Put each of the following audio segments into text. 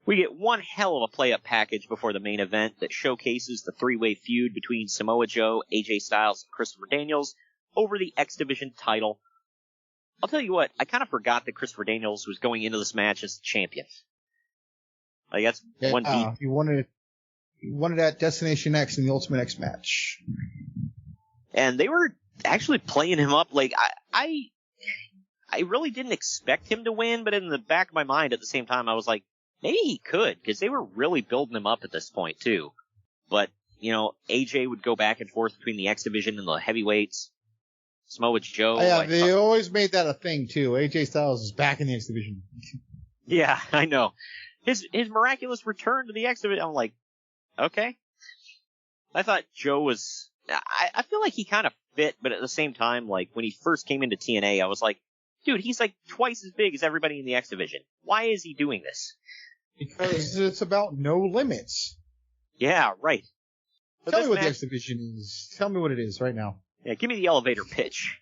We get one hell of a play-up package before the main event that showcases the three-way feud between Samoa Joe, AJ Styles, and Christopher Daniels over the X Division title. I'll tell you what, I kind of forgot that Christopher Daniels was going into this match as the champion. Like, that's one deep. You wanted that Destination X in the Ultimate X match. And they were actually playing him up. Like, I really didn't expect him to win, but in the back of my mind at the same time, I was like, maybe he could, because they were really building him up at this point, too. But, you know, AJ would go back and forth between the X Division and the heavyweights. Samoa Joe. Yeah, they always made that a thing, too. AJ Styles is back in the X Division. Yeah, I know. His miraculous return to the X Division, I'm like, okay. I thought Joe was... I feel like he kind of fit, but at the same time, like, when he first came into TNA, I was like, dude, he's like twice as big as everybody in the X Division. Why is he doing this? Because it's about no limits. Yeah, right. Tell me what the X Division is. Tell me what it is right now. Yeah, give me the elevator pitch.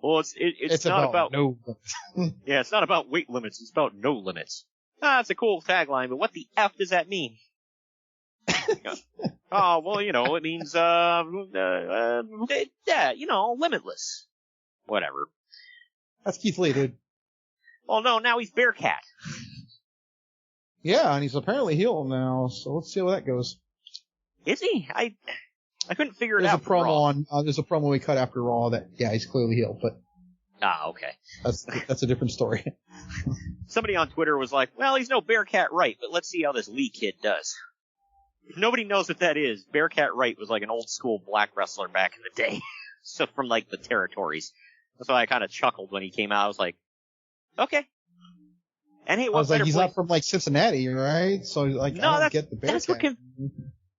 Well, it's not about no. Yeah, it's not about weight limits. It's about no limits. It's a cool tagline, but what the F does that mean? Oh, well, you know, it means yeah, you know, limitless. Whatever. That's Keith Lee, dude. Oh no, now he's Bearcat. Yeah, and he's apparently healed now, so let's see how that goes. Is he? I couldn't figure it out. There's a promo we cut after Raw that, yeah, he's clearly healed, but. Okay. That's a different story. Somebody on Twitter was like, well, he's no Bearcat Wright, but let's see how this Lee kid does. If nobody knows what that is, Bearcat Wright was like an old school black wrestler back in the day. So from like the territories. That's why I kind of chuckled when he came out. I was like, okay. And hey, he's not from like Cincinnati, right? So like, no, I don't get the Bearcat.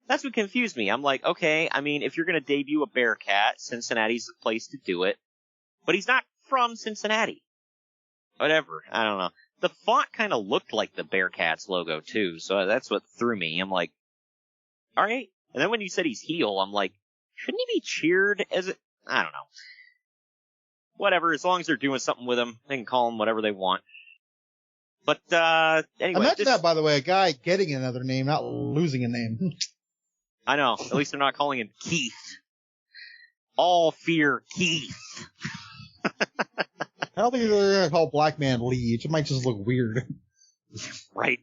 That's what confused me. I'm like, okay, I mean, if you're going to debut a Bearcat, Cincinnati's the place to do it. But he's not from Cincinnati. Whatever. I don't know. The font kind of looked like the Bearcats logo, too, so that's what threw me. I'm like, alright. And then when you said he's heel, I'm like, shouldn't he be cheered as I don't know. Whatever, as long as they're doing something with him, they can call him whatever they want. But, anyway. Imagine that, by the way, a guy getting another name, not losing a name. I know. At least they're not calling him Keith. All fear Keith. I don't think they're going to call Black Man Lee. It might just look weird. Right.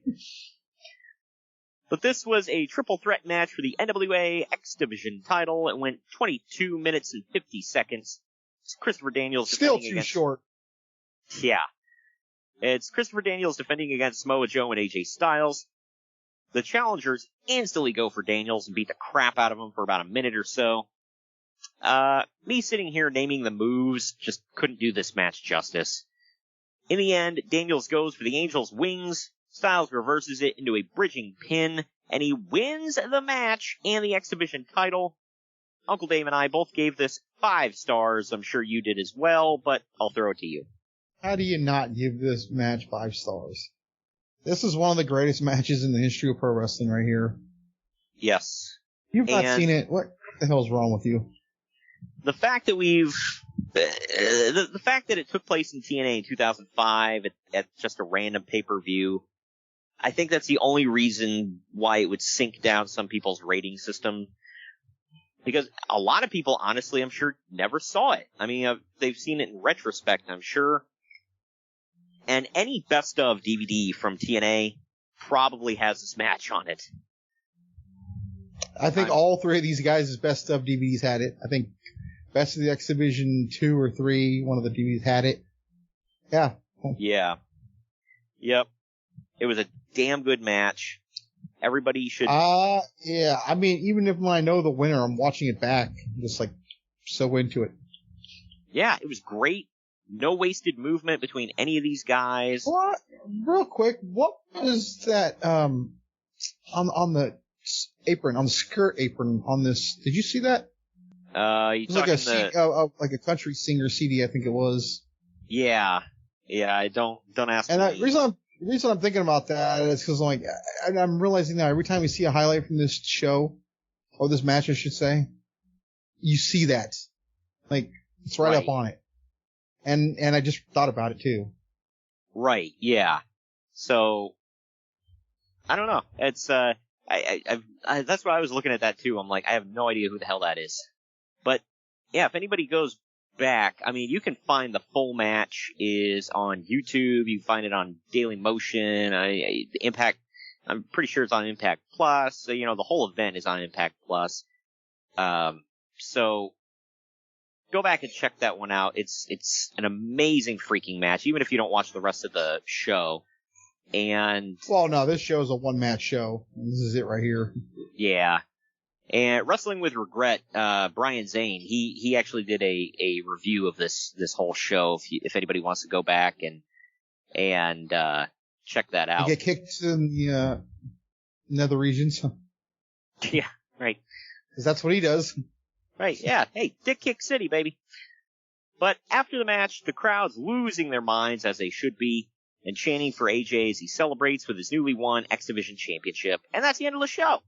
But this was a triple threat match for the NWA X Division title. It went 22 minutes and 50 seconds. It's Christopher Daniels still too short. Yeah. It's Christopher Daniels defending against Samoa Joe and AJ Styles. The challengers instantly go for Daniels and beat the crap out of him for about a minute or so. Me sitting here naming the moves just couldn't do this match justice. In the end, Daniels goes for the Angel's wings, Styles reverses it into a bridging pin, and he wins the match and the X Division title. Uncle Dave and I both gave this 5 stars. I'm sure you did as well, but I'll throw it to you. How do you not give this match 5 stars? This is one of the greatest matches in the history of pro wrestling right here. Yes. You've not seen it. What the hell's wrong with you? The fact that the fact that it took place in TNA in 2005 at just a random pay-per-view, I think that's the only reason why it would sink down some people's rating system. Because a lot of people, honestly, I'm sure, never saw it. I mean, they've seen it in retrospect, I'm sure. And any best of DVD from TNA probably has this match on it. I think all 3 of these guys' best of DVDs had it. I think Best of the X Division 2 or 3, one of the DVDs had it. Yeah. Yeah. Yep. It was a damn good match. Everybody should. Yeah. I mean, even if when I know the winner, I'm watching it back. I'm just like so into it. Yeah, it was great. No wasted movement between any of these guys. What? Real quick, what was that, on the apron, on the skirt apron on this? Did you see that? It was like a country singer CD, I think it was. Yeah. Yeah, don't ask me. And the reason I'm thinking about that is because I'm realizing that every time you see a highlight from this show, or this match, I should say, you see that. Like, it's right up on it. And I just thought about it too. Right, yeah. So, I don't know. It's that's what I was looking at that too. I'm like, I have no idea who the hell that is. But yeah, if anybody goes back, I mean, you can find the full match is on YouTube. You can find it on Daily Motion. Impact. I'm pretty sure it's on Impact Plus. So, the whole event is on Impact Plus. So go back and check that one out. It's an amazing freaking match, even if you don't watch the rest of the show. And well, no, this show is a one-match show. This is it right here. Yeah. And Wrestling with Regret, Brian Zane, he actually did a review of this whole show. If anybody wants to go back and check that out. You get kicked in the nether regions. Yeah, right. Because that's what he does. Right, yeah. Hey, Dick Kick City, baby. But after the match, the crowd's losing their minds, as they should be, and chanting for AJ as he celebrates with his newly won X Division Championship. And that's the end of the show.